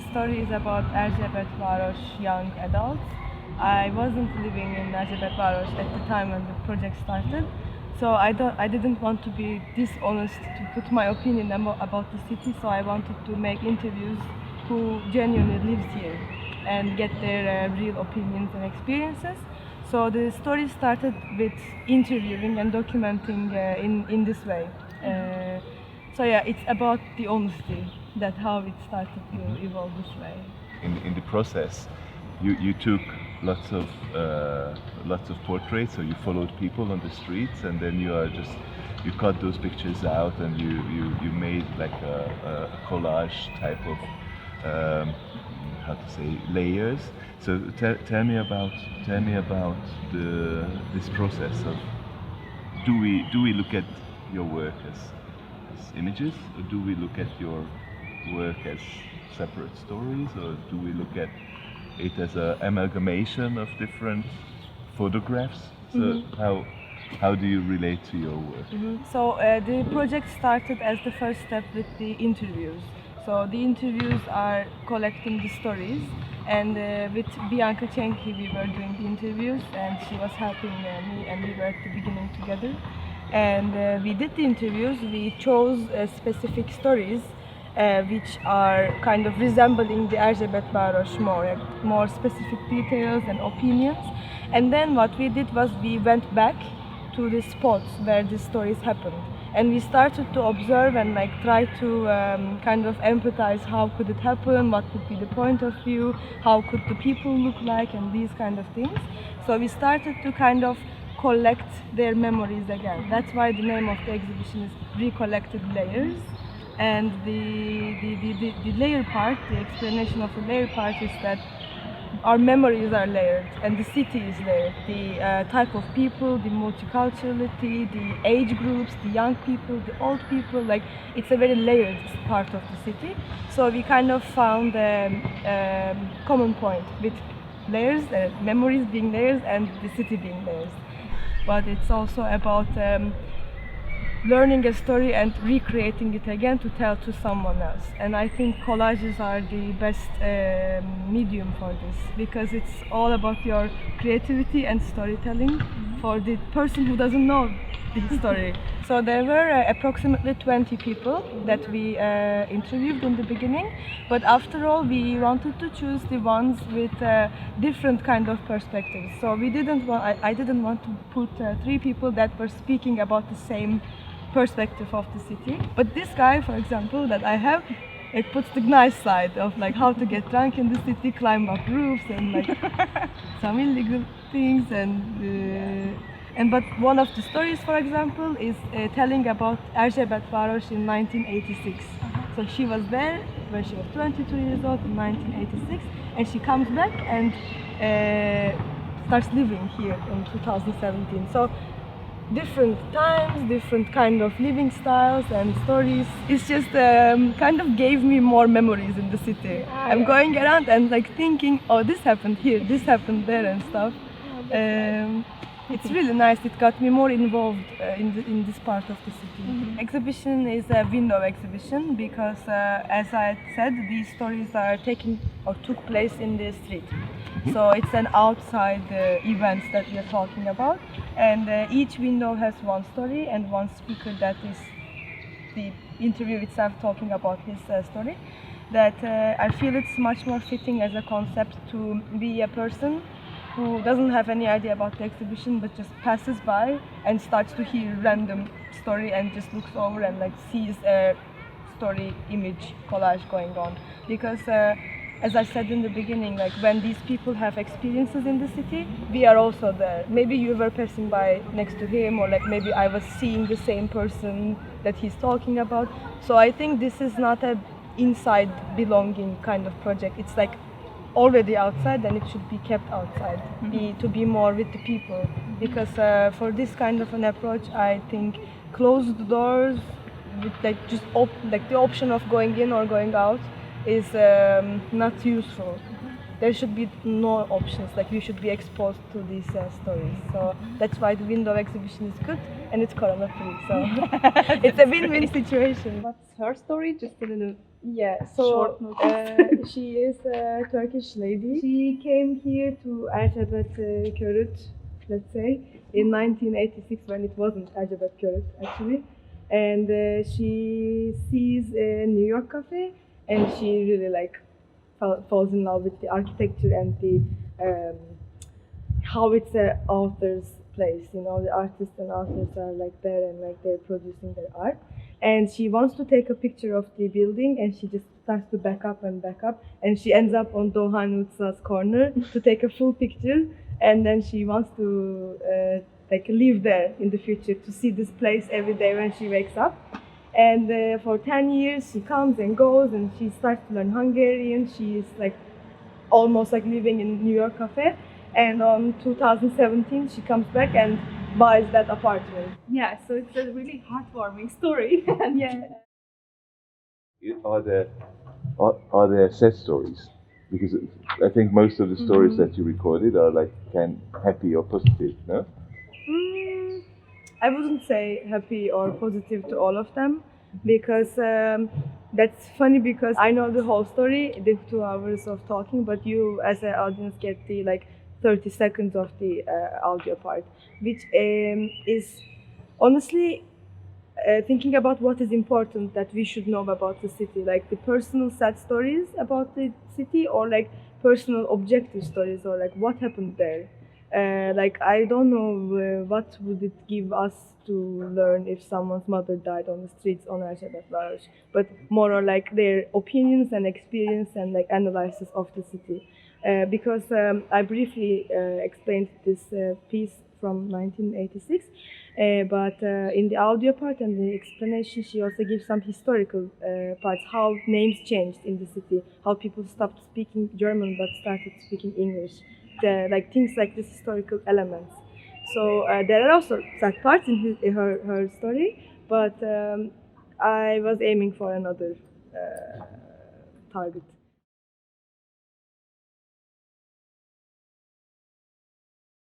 story is about Erzsebetvaros young adults. I wasn't living in Erzsebetvaros at the time when the project started, so I didn't want to be dishonest to put my opinion about the city, so I wanted to make interviews who genuinely lives here and get their real opinions and experiences. So the story started with interviewing and documenting in this way. So yeah, it's about the honesty, that how it started to evolve this way. In the process, you took lots of portraits, so you followed people on the streets, and then you cut those pictures out, and you made like a collage type of how to say, layers. So tell me about this process of do we look at your work as images, or do we look at your work as separate stories, or do we look at it as an amalgamation of different photographs? So how do you relate to your work? So the project started as the first step with the interviews. So the interviews are collecting the stories, and with Bianca Chenki we were doing the interviews, and she was helping me, and we were at the beginning together. And we did the interviews, we chose specific stories which are kind of resembling the Erzsebetvaros more specific details and opinions. And then what we did was we went back to the spots where the stories happened. And we started to observe and like try to kind of empathize how could it happen, what would be the point of view, how could the people look like, and these kind of things. So we started to kind of collect their memories again. That's why the name of the exhibition is Recollected Layers. And the layer part, the explanation of the layer part is that our memories are layered and the city is layered. The type of people, the multiculturality, the age groups, the young people, the old people, like it's a very layered part of the city. So we kind of found a common point with layers, memories being layers and the city being layers. But it's also about learning a story and recreating it again to tell to someone else. And I think collages are the best medium for this, because it's all about your creativity and storytelling for the person who doesn't know the story. So there were approximately 20 people that we interviewed in the beginning, but after all we wanted to choose the ones with different kind of perspectives. So I didn't want to put 3 people that were speaking about the same perspective of the city. But this guy, for example, that I have, it puts the nice side of like how to get drunk in the city, climb up roofs, and like some illegal things. And but one of the stories, for example, is telling about Erzsebetvaros in 1986. So she was there when she was 22 years old in 1986, and she comes back and starts living here in 2017. So different times, different kind of living styles and stories. It's just kind of gave me more memories in the city. I'm going around and like thinking, oh, this happened here, this happened there and stuff. It's really nice. It got me more involved in this part of the city. Exhibition is a window exhibition because, as I said, these stories are took place in the street. So it's an outside event that we are talking about, and each window has one story and one speaker that is the interview itself talking about his story. That I feel it's much more fitting as a concept to be a person who doesn't have any idea about the exhibition but just passes by and starts to hear random story and just looks over and like sees a story image collage going on. Because as I said in the beginning, like when these people have experiences in the city, we are also there. Maybe you were passing by next to him, or like maybe I was seeing the same person that he's talking about. So I think this is not a inside belonging kind of project. It's like already outside, and it should be kept outside, to be more with the people. Because for this kind of an approach, I think closed doors with like just like the option of going in or going out is not useful. There should be no options, like you should be exposed to these stories. So that's why the window exhibition is good, and it's corona free, so it's a win-win situation. What's her story? Just a little Yeah, so Short notice. she is a Turkish lady. She came here to Erzsebetvaros, let's say, in 1986 when it wasn't Erzsebetvaros actually. And she sees a New York cafe and she really like falls in love with the architecture and the how it's an author's place. You know, the artists and authors are like there and like they're producing their art. And she wants to take a picture of the building and she just starts to back up and she ends up on Doğan Utsa's corner to take a full picture, and then she wants to like live there in the future, to see this place every day when she wakes up. And for 10 years she comes and goes and she starts to learn Hungarian. She is like almost like living in New York cafe, and on 2017 she comes back and buys that apartment. Yeah, so it's a really heartwarming story. Yeah. Are there set stories? Because I think most of the stories that you recorded are like happy or positive, no? I wouldn't say happy or positive to all of them, because that's funny, because I know the whole story, the 2 hours of talking, but you as an audience get the like 30 seconds of the audio part, which is honestly thinking about what is important that we should know about the city, like the personal sad stories about the city, or like personal objective stories, or like what happened there. Like I don't know what would it give us to learn if someone's mother died on the streets on Erzsebetvaros, but more or like their opinions and experience and like analysis of the city. Because I briefly explained this piece from 1986, but in the audio part and the explanation she also gives some historical parts, how names changed in the city, how people stopped speaking German but started speaking English, like things like this historical elements. So there are also sad parts in her story, but I was aiming for another target.